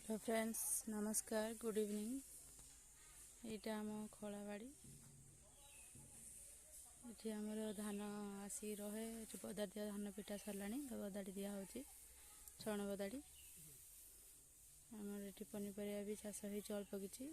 Hello friends, नमस्कार, good evening. यहाँ आम खलाबाड़ी ये आमर धान आसी रहे बदाड़ी दिया धान पिटा सरला बदाड़ी दिया छण बदाड़ी आमर ये पनीपरिया भी चाष हो अल्प किछि।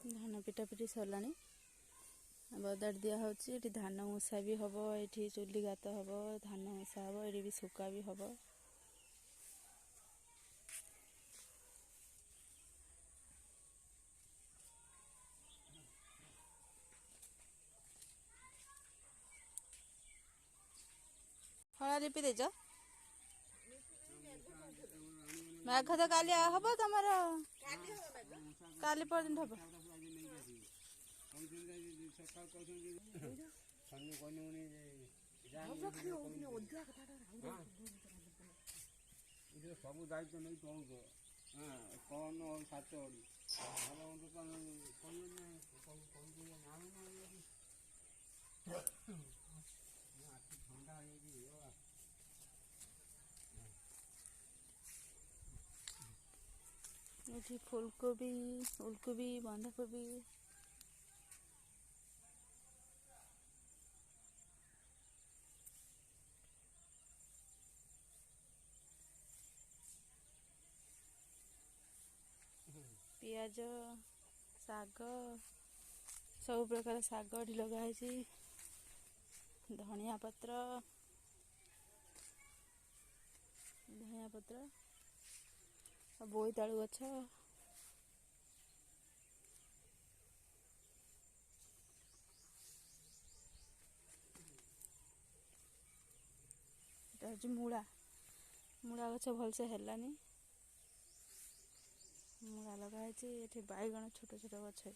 धान पिटा पिटी सरला बदाड़ी दिया ये धान उषा भी हम ये चुली गात हम धान उषा हम ये भी सुका भी हम। हला रिपी देच मेघ तो काली हम तुम काली पर्यटन हम सब दायित्व नहीं कौन कौन सात ठंडा ये फूलकोबी उलकोबी बंधाकोबी पियाज साग सब प्रकार साग लगाई धनिया पत्र बोईतालु गछ मूला मूला गछ भलसे हेलानी मूला लगाई बैगण छोट छोट गछ है।